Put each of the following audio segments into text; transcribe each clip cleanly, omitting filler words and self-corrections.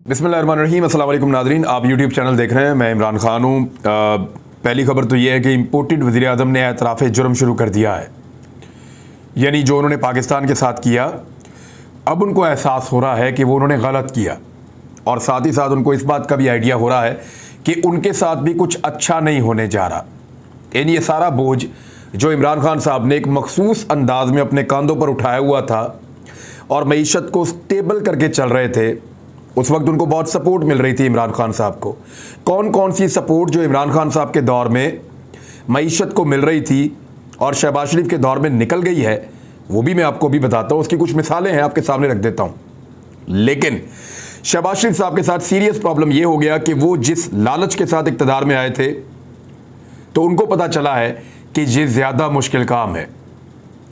बिस्मिल्लाहिर्रहमानिर्रहीम। अस्सलाम वालेकुम नाज़रीन, आप यूट्यूब चैनल देख रहे हैं। मैं इमरान खान हूँ। पहली खबर तो ये है कि इम्पोर्टेड वज़ीर आज़म ने एतराफ़ जुर्म शुरू कर दिया है। यानी जो उन्होंने पाकिस्तान के साथ किया, अब उनको एहसास हो रहा है कि वो उन्होंने गलत किया, और साथ ही साथ उनको इस बात का भी आइडिया हो रहा है कि उनके साथ भी कुछ अच्छा नहीं होने जा रहा। यानी ये सारा बोझ जो इमरान खान साहब ने एक मखसूस अंदाज में अपने कंधों पर उठाया हुआ था और मईशत को स्टेबल करके चल रहे थे, उस वक्त उनको बहुत सपोर्ट मिल रही थी इमरान खान साहब को। कौन कौन सी सपोर्ट जो इमरान खान साहब के दौर में मईशत को मिल रही थी और शहबाज शरीफ के दौर में निकल गई है, वो भी मैं आपको भी बताता हूँ। उसकी कुछ मिसालें हैं, आपके सामने रख देता हूँ। लेकिन शहबाज शरीफ साहब के साथ सीरियस प्रॉब्लम ये हो गया कि वो जिस लालच के साथ इक़्तिदार में आए थे, तो उनको पता चला है कि ये ज़्यादा मुश्किल काम है।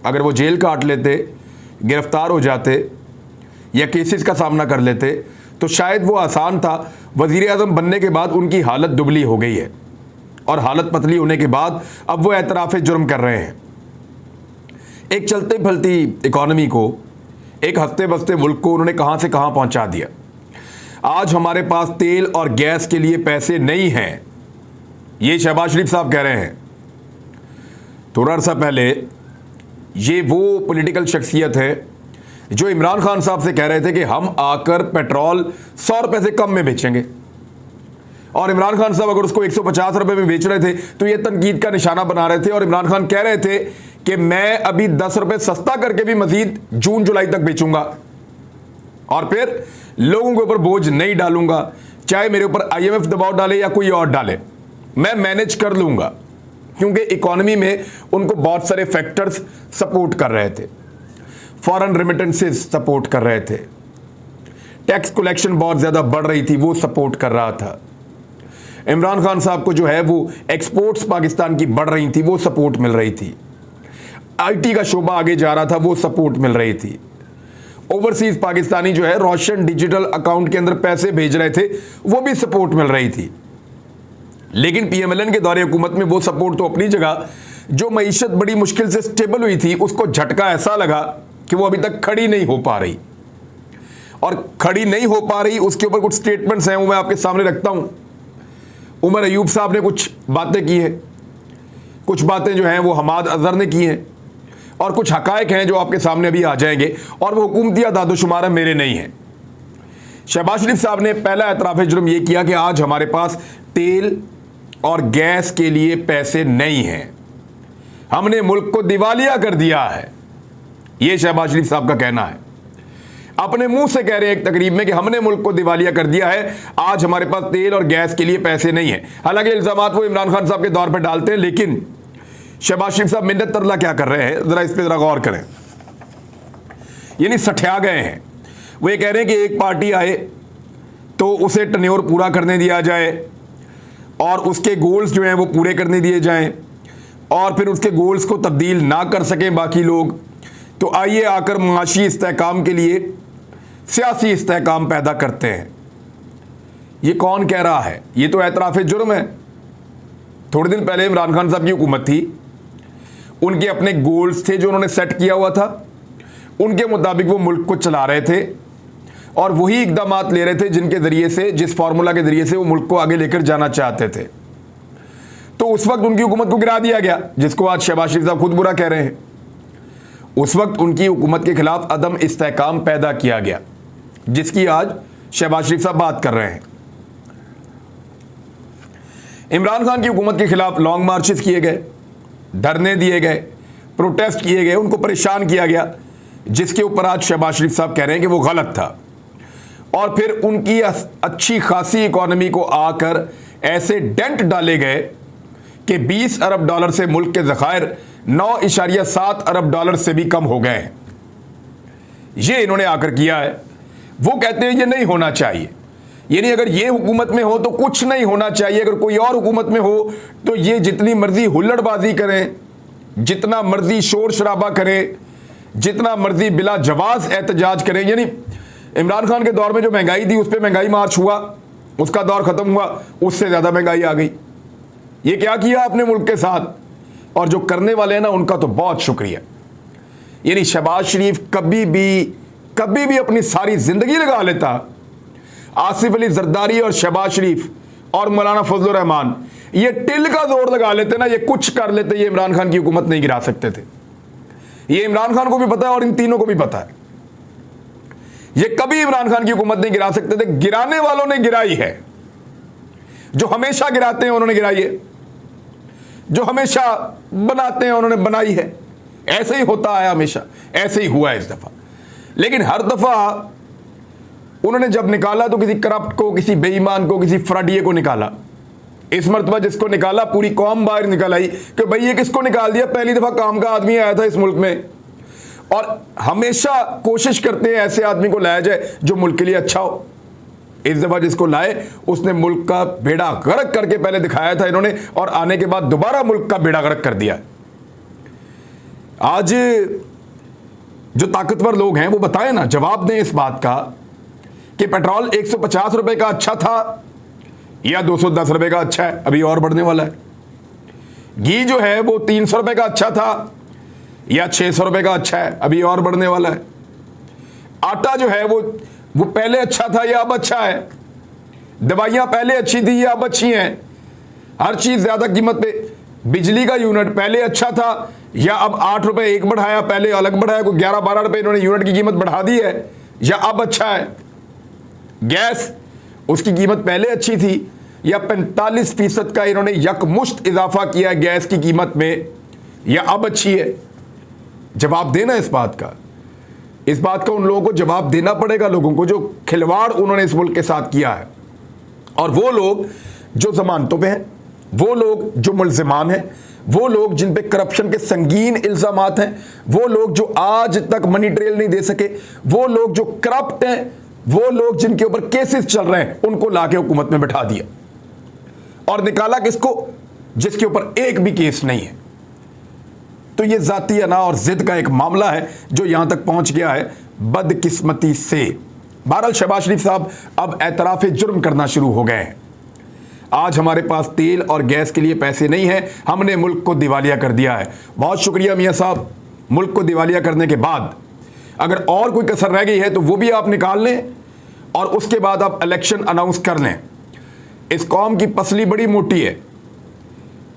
अगर वो जेल काट लेते, गिरफ्तार हो जाते या केसेस का सामना कर लेते तो शायद वो आसान था। वज़ीर आज़म बनने के बाद उनकी हालत दुबली हो गई है, और हालत पतली होने के बाद अब वो एतराफ़ जुर्म कर रहे हैं। एक चलते फलती इकॉनमी को, एक हंसते बसते मुल्क को उन्होंने कहाँ से कहाँ पहुँचा दिया। आज हमारे पास तेल और गैस के लिए पैसे नहीं हैं, ये शहबाज शरीफ साहब कह रहे हैं। थोड़ा अर्सा पहले ये वो पॉलिटिकल शख्सियत है जो इमरान खान साहब से कह रहे थे कि हम आकर पेट्रोल 100 रुपये से कम में बेचेंगे, और इमरान खान साहब अगर उसको 150 रुपये में बेच रहे थे तो ये तनकीद का निशाना बना रहे थे। और इमरान खान कह रहे थे कि मैं अभी 10 रुपये सस्ता करके भी मजीद जून जुलाई तक बेचूंगा, और फिर लोगों के ऊपर बोझ नहीं डालूंगा, चाहे मेरे ऊपर IMF दबाव डाले या कोई और डाले, मैं मैनेज कर लूंगा। क्योंकि इकॉनमी में उनको बहुत सारे फैक्टर्स सपोर्ट कर रहे थे। फॉरेन रेमिटेंसेस सपोर्ट कर रहे थे, टैक्स कलेक्शन बहुत ज़्यादा बढ़ रही थी, वो सपोर्ट कर रहा था। इमरान खान साहब को जो है वो एक्सपोर्ट्स पाकिस्तान की बढ़ रही थी, वो सपोर्ट मिल रही थी। IT का शोबा आगे जा रहा था, वो सपोर्ट मिल रही थी। ओवरसीज पाकिस्तानी जो है रोशन डिजिटल अकाउंट के अंदर पैसे भेज रहे थे, वो भी सपोर्ट मिल रही थी। लेकिन PMLN के दौरे हुकूमत में वो सपोर्ट तो अपनी जगह, जो मईशत बड़ी मुश्किल से स्टेबल हुई थी, उसको झटका ऐसा लगा कि वो अभी तक खड़ी नहीं हो पा रही। और खड़ी नहीं हो पा रही, उसके ऊपर कुछ स्टेटमेंट्स हैं, वो मैं आपके सामने रखता हूं। उमर अयूब साहब ने कुछ बातें की हैं, कुछ बातें जो हैं वो हमाद अजहर ने की हैं, और कुछ हकायक हैं जो आपके सामने अभी आ जाएंगे, और वो हुकूमती दादोशुमार मेरे नहीं हैं। शहबाज शरीफ साहब ने पहला एतराफ़ जुर्म ये किया कि आज हमारे पास तेल और गैस के लिए पैसे नहीं हैं, हमने मुल्क को दिवालिया कर दिया है। ये शहबाज शरीफ साहब का कहना है, अपने मुंह से कह रहे हैं एक तकरीब में कि हमने मुल्क को दिवालिया कर दिया है, आज हमारे पास तेल और गैस के लिए पैसे नहीं हैं। हालांकि इल्जामात वो इमरान खान साहब के दौर पर डालते हैं, लेकिन शहबाज शरीफ साहब मिन्नत तरला क्या कर रहे हैं, जरा इस पर जरा गौर करें। यानी सठिया गए हैं। वो ये कह रहे हैं कि एक पार्टी आए तो उसे टन्योर पूरा करने दिया जाए, और उसके गोल्स जो हैं वो पूरे करने दिए जाएं, और फिर उसके गोल्स को तब्दील ना कर सकें बाकी लोग, तो आइए आकर माशी इस्तेहकाम के लिए सियासी इस्तेहकाम पैदा करते हैं। ये कौन कह रहा है? ये तो एतराफ़ जुर्म है। थोड़े दिन पहले इमरान खान साहब की हुकूमत थी, उनके अपने गोल्स थे जो उन्होंने सेट किया हुआ था, उनके मुताबिक वो मुल्क को चला रहे थे, और वही इक़दामात ले रहे थे जिनके ज़रिए से, जिस फार्मूला के ज़रिए से वो मुल्क को आगे लेकर जाना चाहते थे। तो उस वक्त उनकी हुकूमत को गिरा दिया गया, जिसको आज शहबाज शरीफ साहब खुद बुरा कह रहे हैं। उस वक्त उनकी हुकूमत के खिलाफ अदम इस्तेहकाम पैदा किया गया, जिसकी आज शहबाज शरीफ साहब बात कर रहे हैं। इमरान खान की हुकूमत के खिलाफ लॉन्ग मार्चेस किए गए, धरने दिए गए, प्रोटेस्ट किए गए, उनको परेशान किया गया, जिसके ऊपर आज शहबाज शरीफ साहब कह रहे हैं कि वो गलत था। और फिर उनकी अच्छी खासी इकॉनमी को आकर ऐसे डेंट डाले गए कि 20 अरब डॉलर से मुल्क के ज़खायर 9.7 अरब डॉलर से भी कम हो गए हैं। ये इन्होंने आकर किया है। वो कहते हैं ये नहीं होना चाहिए, यानी अगर ये हुकूमत में हो तो कुछ नहीं होना चाहिए, अगर कोई और हुकूमत में हो तो ये जितनी मर्जी हुल्लड़बाजी करें, जितना मर्जी शोर शराबा करें, जितना मर्जी बिला जवाज एहतजाज करें। यानी इमरान खान के दौर में जो महंगाई थी, उस पर महंगाई मार्च हुआ, उसका दौर ख़त्म हुआ, उससे ज़्यादा महंगाई आ गई। ये क्या किया अपने मुल्क के साथ, और जो करने वाले हैं ना, उनका तो बहुत शुक्रिया। यानी शहबाज शरीफ कभी भी अपनी सारी ज़िंदगी लगा लेता आसिफ अली जरदारी और शहबाज शरीफ और मौलाना फजलुर रहमान ये टिल का जोर लगा लेते ना, ये कुछ कर लेते, ये इमरान खान की हुकूमत नहीं गिरा सकते थे। ये इमरान खान को भी पता है और इन तीनों को भी पता है, ये कभी इमरान खान की हुकूमत नहीं गिरा सकते थे। गिराने वालों ने गिराई है, जो हमेशा गिराते हैं उन्होंने गिराई है, जो हमेशा बनाते हैं उन्होंने बनाई है। ऐसे ही होता है, हमेशा ऐसे ही हुआ है इस दफा। लेकिन हर दफा उन्होंने जब निकाला तो किसी करप्ट को, किसी बेईमान को, किसी फ्रॉडिये को निकाला। इस मर्तबा जिसको निकाला पूरी कौम बाहर निकल आई कि भाई ये किसको निकाल दिया, पहली दफा काम का आदमी आया था इस मुल्क में। और हमेशा कोशिश करते हैं ऐसे आदमी को लाया जाए जो मुल्क के लिए अच्छा हो। इस दफा जिसको लाए उसने मुल्क का बेड़ा गर्क करके पहले दिखाया था इन्होंने, और आने के बाद दोबारा मुल्क का बेड़ा गर्क कर दिया। आज जो ताकतवर लोग हैं वो बताएं ना, जवाब दें इस बात का कि पेट्रोल 150 रुपए का अच्छा था या 210 रुपए का अच्छा है, अभी और बढ़ने वाला है। घी जो है वो 300 रुपए का अच्छा था या 600 रुपए का अच्छा है, अभी और बढ़ने वाला है। आटा जो है वो पहले अच्छा था या अब अच्छा है। दवाइयां पहले अच्छी थी या अब अच्छी हैं। हर चीज ज्यादा कीमत पे। बिजली का यूनिट पहले अच्छा था या अब 8 रुपए एक बढ़ाया, पहले अलग बढ़ाया, कोई 11-12 रुपए इन्होंने यूनिट की कीमत बढ़ा दी है या अब अच्छा है। गैस उसकी कीमत पहले अच्छी थी या 45% का इन्होंने यकमुश्त इजाफा किया है गैस की कीमत में, या अब अच्छी है। जवाब देना इस बात का, इस बात का उन लोगों को जवाब देना पड़ेगा, लोगों को जो खिलवाड़ उन्होंने इस मुल्क के साथ किया है। और वो लोग जो जमानतों पे हैं, वो लोग जो मुल्जिमान हैं, वो लोग जिन पे करप्शन के संगीन इल्जामात हैं, वो लोग जो आज तक मनी ट्रेल नहीं दे सके, वो लोग जो करप्ट हैं, वो लोग जिनके ऊपर केसेस चल रहे हैं, उनको लाके हुकूमत में बैठा दिया। और निकाला किसको? जिसके ऊपर एक भी केस नहीं है। तो ये जाती अना और जिद का एक मामला है जो यहां तक पहुंच गया है बदकिस्मती से। बहरहाल शहबाज शरीफ साहब अब एतराफ़े जुर्म करना शुरू हो गए हैं। आज हमारे पास तेल और गैस के लिए पैसे नहीं हैं, हमने मुल्क को दिवालिया कर दिया है। बहुत शुक्रिया मियां साहब, मुल्क को दिवालिया करने के बाद अगर और कोई कसर रह गई है तो वो भी आप निकाल लें और उसके बाद आप इलेक्शन अनाउंस कर लें। इस कौम की पसली बड़ी मोटी है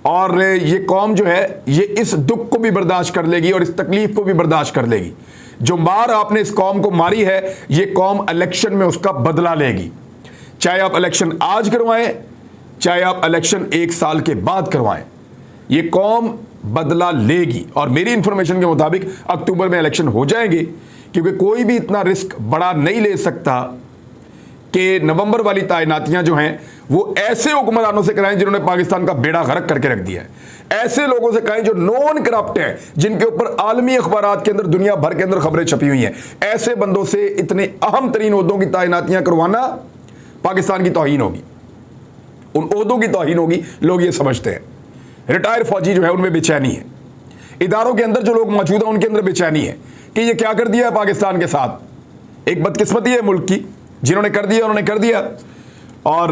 और ये कौम जो है ये इस दुख को भी बर्दाश्त कर लेगी और इस तकलीफ को भी बर्दाश्त कर लेगी। जो मार आपने इस कौम को मारी है, ये कौम इलेक्शन में उसका बदला लेगी। चाहे आप इलेक्शन आज करवाएं, चाहे आप इलेक्शन 1 साल के बाद करवाएं, ये कौम बदला लेगी। और मेरी इंफॉर्मेशन के मुताबिक अक्टूबर में इलेक्शन हो जाएंगे, क्योंकि कोई भी इतना रिस्क बड़ा नहीं ले सकता कि नवंबर वाली तैनातियां जो हैं वो ऐसे हुक्मरानों से कराएं जिन्होंने पाकिस्तान का बेड़ा गर्क करके रख दिया है। ऐसे लोगों से कराएं जो नॉन करप्ट हैं, जिनके ऊपर आलमी अखबारात के अंदर, दुनिया भर के अंदर खबरें छपी हुई हैं। ऐसे बंदों से इतने अहम तरीन ओहदों की तैनातियां करवाना पाकिस्तान की तौहीन होगी, उन ओहदों की तौहीन होगी। लोग ये समझते हैं। रिटायर फौजी जो है उनमें बेचैनी है, इदारों के अंदर जो लोग मौजूद हैं उनके अंदर बेचैनी है कि ये क्या कर दिया है पाकिस्तान के साथ। एक बदकिस्मती है मुल्क की, जिन्होंने कर दिया उन्होंने कर दिया। और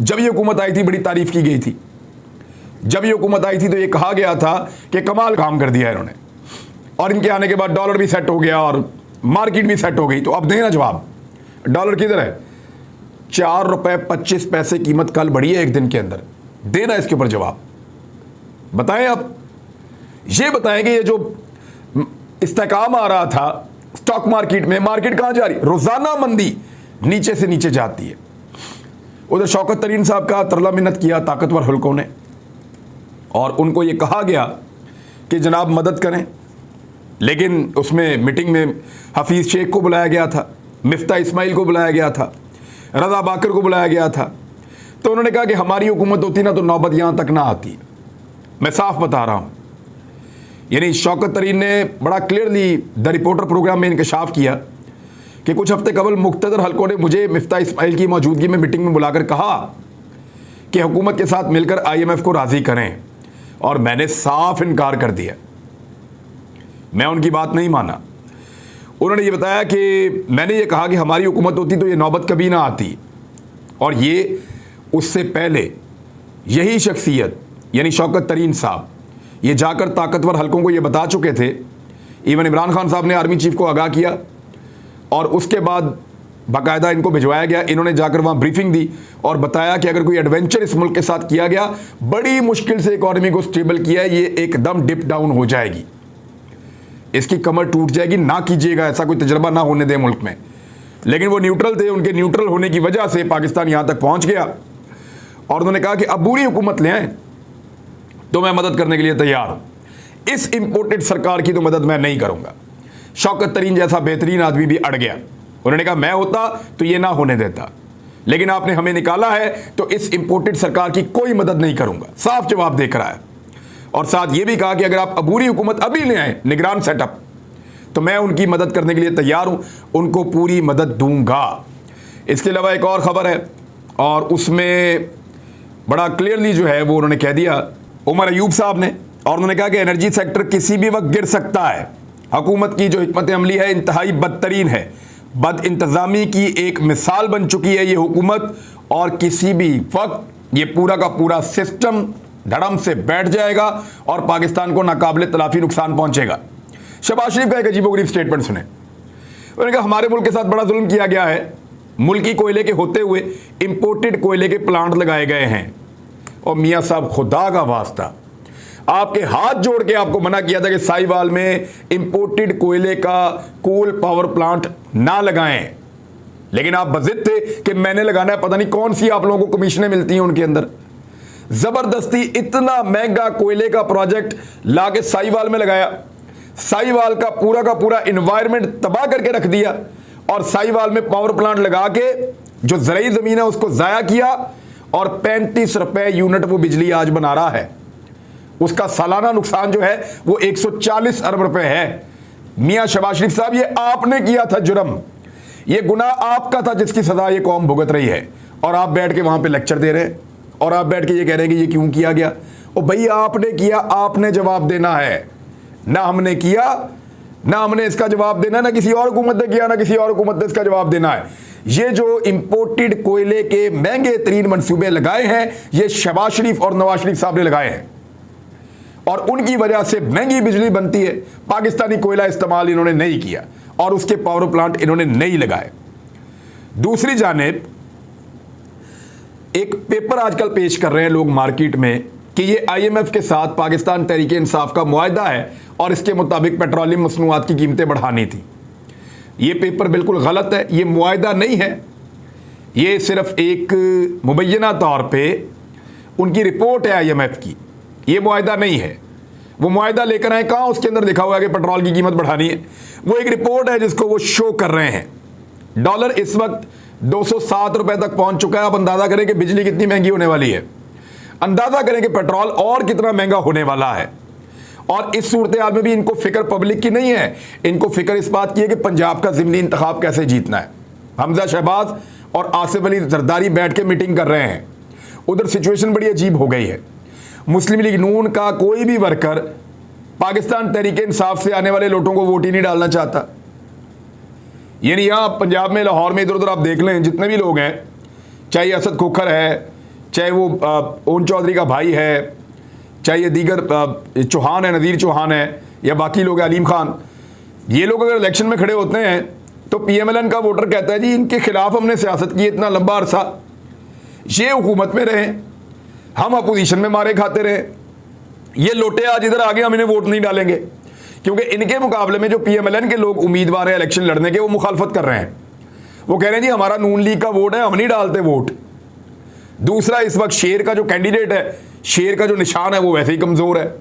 जब ये हुकूमत आई थी बड़ी तारीफ की गई थी। जब ये हुकूमत आई थी तो ये कहा गया था कि कमाल काम कर दिया इन्होंने, और इनके आने के बाद डॉलर भी सेट हो गया और मार्केट भी सेट हो गई। तो अब देना जवाब, डॉलर किधर है? 4 रुपए 25 पैसे कीमत कल बढ़ी है एक दिन के अंदर। देना इसके ऊपर जवाब, बताएं आप। ये बताएं कि ये जो इस्तेकाम आ रहा था स्टॉक मार्केट में, मार्केट कहां जा रही? रोजाना मंदी नीचे से नीचे जाती है। उधर शौकत तरीन साहब का तरला मिन्नत किया ताकतवर हल्कों ने, और उनको ये कहा गया कि जनाब मदद करें। लेकिन उसमें मीटिंग में हफीज़ शेख को बुलाया गया था, मिफ्ता इस्माइल को बुलाया गया था, रज़ा बाकर को बुलाया गया था। तो उन्होंने कहा कि हमारी हुकूमत होती ना तो नौबत यहाँ तक ना आती। मैं साफ बता रहा हूँ, यानी शौकत तरीन ने बड़ा क्लियरली द रिपोर्टर प्रोग्राम में इंकशाफ किया कि कुछ हफ्ते कबल मुख्तदर हल्कों ने मुझे मिफ्ता इस्माइल की मौजूदगी में मीटिंग में बुलाकर कहा कि हुकूमत के साथ मिलकर IMF को राज़ी करें, और मैंने साफ इनकार कर दिया। मैं उनकी बात नहीं माना। उन्होंने ये बताया कि मैंने ये कहा कि हमारी हुकूमत होती तो ये नौबत कभी ना आती। और ये उससे पहले यही शख्सियत यानी शौकत तरीन साहब ये जाकर ताकतवर हल्कों को ये बता चुके थे। इवन इमरान खान साहब ने आर्मी चीफ को आगाह किया, और उसके बाद बाकायदा इनको भिजवाया गया, इन्होंने जाकर वहाँ ब्रीफिंग दी और बताया कि अगर कोई एडवेंचर इस मुल्क के साथ किया गया, बड़ी मुश्किल से इकॉनमी को स्टेबल किया है, ये एकदम डिप डाउन हो जाएगी, इसकी कमर टूट जाएगी, ना कीजिएगा, ऐसा कोई तजर्बा ना होने दें मुल्क में। लेकिन वो न्यूट्रल थे, उनके न्यूट्रल होने की वजह से पाकिस्तान यहाँ तक पहुँच गया और उन्होंने कहा कि अब बुरी हुकूमत ले आए तो मैं मदद करने के लिए तैयार हूँ, इस इम्पोर्टेड सरकार की तो मदद मैं नहीं करूँगा। शौकत तरीन जैसा बेहतरीन आदमी भी अड़ गया, उन्होंने कहा मैं होता तो ये ना होने देता, लेकिन आपने हमें निकाला है तो इस इंपोर्टेड सरकार की कोई मदद नहीं करूंगा, साफ जवाब देकर आया। और साथ ये भी कहा कि अगर आप अबूरी हुकूमत अभी ले आए निगरान सेटअप, तो मैं उनकी मदद करने के लिए तैयार हूं, उनको पूरी मदद दूंगा। इसके अलावा एक और खबर है और उसमें बड़ा क्लियरली जो है वो उन्होंने कह दिया उमर अयूब साहब ने, और उन्होंने कहा कि एनर्जी सेक्टर किसी भी वक्त गिर सकता है। हुकूमत की जो हिकमत अमली है इंतहाई बदतरीन है, बद इंतज़ामी की एक मिसाल बन चुकी है ये हुकूमत, और किसी भी वक्त ये पूरा का पूरा सिस्टम धड़म से बैठ जाएगा और पाकिस्तान को नाकाबिले तलाफी नुकसान पहुंचेगा। शहबाज शरीफ का एक अजीबोगरीब स्टेटमेंट सुने, उन्होंने कहा हमारे मुल्क के साथ बड़ा जुल्म किया गया है, मुल्की कोयले के होते हुए इंपोर्टेड कोयले के प्लांट लगाए गए हैं। और मियाँ साहब खुदा का वास्ता, आपके हाथ जोड़ के आपको मना किया था कि साहिवाल में इंपोर्टेड कोयले का कोल पावर प्लांट ना लगाएं, लेकिन आप बजिद थे कि मैंने लगाना है, पता नहीं कौन सी आप लोगों को कमीशनें मिलती हैं उनके अंदर। जबरदस्ती इतना महंगा कोयले का प्रोजेक्ट लाके साहिवाल में लगाया, साहिवाल का पूरा एनवायरनमेंट तबाह करके रख दिया, और साहिवाल में पावर प्लांट लगा के जो ज़रूरी ज़मीन है उसको ज़ाया किया, और 35 रुपए यूनिट वो बिजली आज बना रहा है। उसका सालाना नुकसान जो है वो 140 अरब रुपए है। मियां शहबाज शरीफ साहब, ये आपने किया था जुर्म, ये गुनाह आपका था जिसकी सजा ये कौम भुगत रही है, और आप बैठ के वहां पे लेक्चर दे रहे हैं और आप बैठ के ये कह रहे हैं कि ये क्यों किया गया। ओ भाई, आपने किया, आपने जवाब देना है, ना हमने किया, ना हमने इसका जवाब देना, ना किसी और हुकूमत ने किया, ना किसी और हुकूमत ने इसका जवाब देना है। ये जो इंपोर्टेड कोयले के महंगे तरीन मंसूबे लगाए हैं, ये शहबाज शरीफ और नवाज शरीफ साहब ने लगाए हैं, और उनकी वजह से महंगी बिजली बनती है। पाकिस्तानी कोयला इस्तेमाल इन्होंने नहीं किया और उसके पावर प्लांट इन्होंने नहीं लगाए। दूसरी जानिब एक पेपर आजकल पेश कर रहे हैं लोग मार्केट में कि ये IMF के साथ पाकिस्तान तहरीक इंसाफ का मुआहदा है और इसके मुताबिक पेट्रोलियम मसनूआत की कीमतें बढ़ानी थी। ये पेपर बिल्कुल गलत है, ये मुआहदा नहीं है, ये सिर्फ एक मुबैना तौर पे उनकी रिपोर्ट है IMF की, ये मुआहदा नहीं है। वो मुआहदा लेकर आए कहाँ, उसके अंदर लिखा हुआ है कि पेट्रोल की कीमत बढ़ानी है। वो एक रिपोर्ट है जिसको वो शो कर रहे हैं। डॉलर इस वक्त 207 रुपए तक पहुंच चुका है। आप अंदाजा करें कि बिजली कितनी महंगी होने वाली है, अंदाजा करें कि पेट्रोल और कितना महंगा होने वाला है। और इस सूरत हाल में भी इनको फिक्र पब्लिक की नहीं है, इनको फिक्र इस बात की है कि पंजाब का ज़िमनी इंतखाब कैसे जीतना है। हमजा शहबाज और आसिफ अली जरदारी बैठ के मीटिंग कर रहे हैं, उधर सिचुएशन बड़ी अजीब हो गई है। मुस्लिम लीग नून का कोई भी वर्कर पाकिस्तान तहरीक इंसाफ से आने वाले लोगों को वोट ही नहीं डालना चाहता। यानी यहाँ पंजाब में, लाहौर में, इधर उधर आप देख लें, जितने भी लोग हैं, चाहे असद खोखर है, चाहे वो ओन चौधरी का भाई है, चाहे ये दीगर चौहान है, नज़ीर चौहान है, या बाकी लोग हैं, अलीम खान, ये लोग अगर इलेक्शन में खड़े होते हैं तो PMLN का वोटर कहता है जी इनके खिलाफ हमने सियासत की इतना लंबा अरसा, ये हुकूमत में रहे, हम अपोजिशन में मारे खाते रहे, ये लोटे आज इधर आगे, हम इन्हें वोट नहीं डालेंगे। क्योंकि इनके मुकाबले में जो PMLN के लोग उम्मीदवार हैं इलेक्शन लड़ने के, वो मुखालफत कर रहे हैं। वो कह रहे हैं जी हमारा नून लीग का वोट है, हम नहीं डालते वोट। दूसरा, इस वक्त शेर का जो कैंडिडेट है, शेर का जो निशान है वो वैसे ही कमज़ोर है।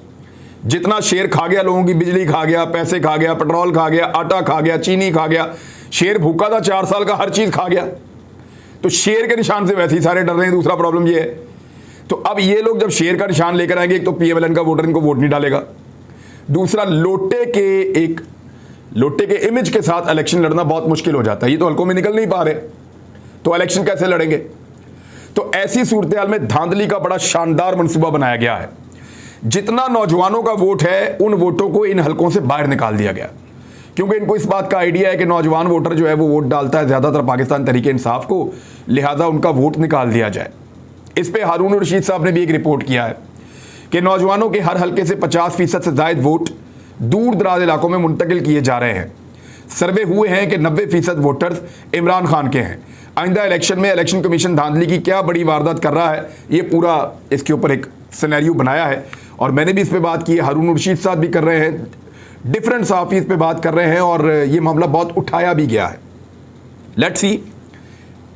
जितना शेर खा गया, लोगों की बिजली खा गया, पैसे खा गया, पेट्रोल खा गया, आटा खा गया, चीनी खा गया, शेर भूखा था 4 साल का, हर चीज़ खा गया। तो शेर के निशान से वैसे ही सारे डर रहे हैं। दूसरा प्रॉब्लम ये है, तो अब ये लोग जब शेर का निशान लेकर आएंगे, एक तो PMLN का वोटर इनको वोट नहीं डालेगा, दूसरा लोटे के इमेज के साथ इलेक्शन लड़ना बहुत मुश्किल हो जाता है। ये तो हल्कों में निकल नहीं पा रहे, तो इलेक्शन कैसे लड़ेंगे। तो ऐसी सूरत हाल में धांधली का बड़ा शानदार मनसूबा बनाया गया है। जितना नौजवानों का वोट है, उन वोटों को इन हल्कों से बाहर निकाल दिया गया, क्योंकि इनको इस बात का आइडिया है कि नौजवान वोटर जो है वो वोट डालता है ज़्यादातर पाकिस्तान तहरीक इंसाफ को, लिहाजा उनका वोट निकाल दिया जाए। इस पे हारून रशीद साहब ने भी एक रिपोर्ट किया है कि नौजवानों के हर हल्के से 50% से ज़ायद वोट दूर दराज इलाकों में मुंतकिल किए जा रहे हैं। सर्वे हुए हैं कि 90% वोटर्स इमरान खान के हैं। आइंदा इलेक्शन में इलेक्शन कमीशन धांधली की क्या बड़ी वारदात कर रहा है, ये पूरा इसके ऊपर एक सिनेरियो बनाया है और मैंने भी इस पर बात की है, हारून रशीद साहब भी कर रहे हैं, डिफरेंट सहाफ़ी इस पर बात कर रहे हैं और ये मामला बहुत उठाया भी गया है। लेट्स सी,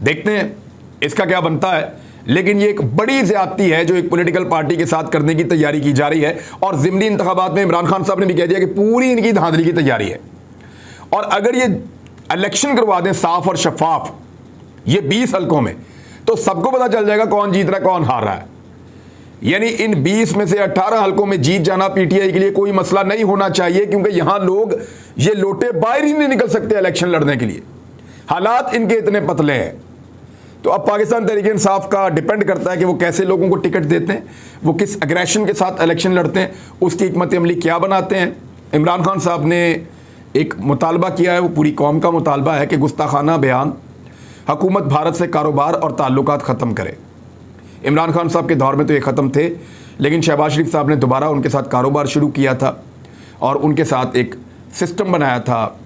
देखते हैं इसका क्या बनता है। लेकिन ये एक बड़ी ज़्यादती है जो एक पॉलिटिकल पार्टी के साथ करने की तैयारी की जा रही है और ज़िमनी इंतखाबात में इमरान खान साहब ने भी कह दिया कि पूरी इनकी धांधली की तैयारी है और अगर ये इलेक्शन करवा दें साफ और शफाफ ये 20 हलकों में, तो सबको पता चल जाएगा कौन जीत रहा है कौन हार रहा है। यानी इन 20 में से 18 हलकों में जीत जाना पीटीआई के लिए कोई मसला नहीं होना चाहिए, क्योंकि यहां लोग ये लोटे बाहर ही नहीं निकल सकते इलेक्शन लड़ने के लिए, हालात इनके इतने पतले हैं। तो अब पाकिस्तान तहरीक इंसाफ का डिपेंड करता है कि वो कैसे लोगों को टिकट देते हैं, वो किस एग्रेशन के साथ इलेक्शन लड़ते हैं, उसकी हिकमत अमली क्या बनाते हैं। इमरान खान साहब ने एक मुतालबा किया है, वो पूरी कौम का मुतालबा है कि गुस्ताखाना बयान हुकूमत भारत से कारोबार और ताल्लुकात ख़त्म करे। इमरान खान साहब के दौर में तो ये ख़त्म थे, लेकिन शहबाज शरीफ साहब ने दोबारा उनके साथ कारोबार शुरू किया था और उनके साथ एक सिस्टम बनाया था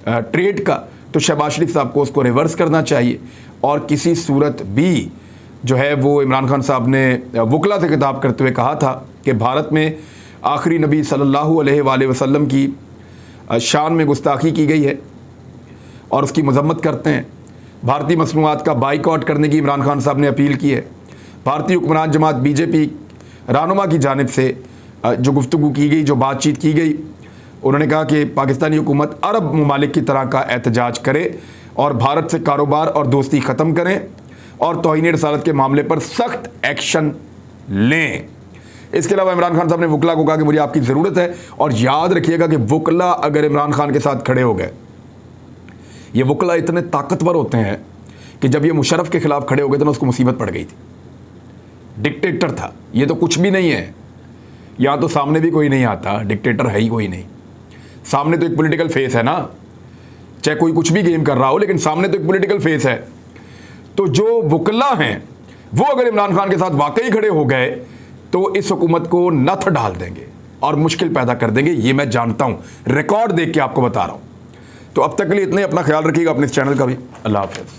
ट्रेड का, तो शहबाज शरीफ साहब को उसको रिवर्स करना चाहिए और किसी सूरत भी जो है वो इमरान खान साहब ने वकला से खिताब करते हुए कहा था कि भारत में आखिरी नबी सल्लल्लाहु अलैहि वसल्लम की शान में गुस्ताखी की गई है और उसकी मजम्मत करते हैं। भारतीय मसनूआत का बाइकआउट करने की इमरान खान साहब ने अपील की है। भारतीय हुक्मरान जमात बीजेपी रहनुमा की जानिब से जो गुफ्तगू की गई, जो बातचीत की गई, उन्होंने कहा कि पाकिस्तानी हुकूमत अरब ममालिक की तरह का एहतजाज करे और भारत से कारोबार और दोस्ती ख़त्म करें और तौहीन रसालत के मामले पर सख्त एक्शन लें। इसके अलावा इमरान खान साहब ने वकला को कहा कि मुझे आपकी ज़रूरत है और याद रखिएगा कि वकला अगर इमरान खान के साथ खड़े हो गए, ये वकला इतने ताकतवर होते हैं कि जब ये मुशर्रफ के खिलाफ खड़े हो गए तो ना उसको मुसीबत पड़ गई थी। डिक्टेटर था, ये तो कुछ भी नहीं है, यहाँ तो सामने भी कोई नहीं आता, डिक्टेटर है ही कोई नहीं। सामने तो एक पॉलिटिकल फेस है ना, चाहे कोई कुछ भी गेम कर रहा हो, लेकिन सामने तो एक पॉलिटिकल फेस है। तो जो वकला हैं वो अगर इमरान खान के साथ वाकई खड़े हो गए तो इस हुकूमत को नथ डाल देंगे और मुश्किल पैदा कर देंगे, ये मैं जानता हूँ, रिकॉर्ड देख के आपको बता रहा हूँ। तो अब तक के लिए इतने, अपना ख्याल रखिएगा, अपने इस चैनल का भी। अल्लाह हाफ़िज़।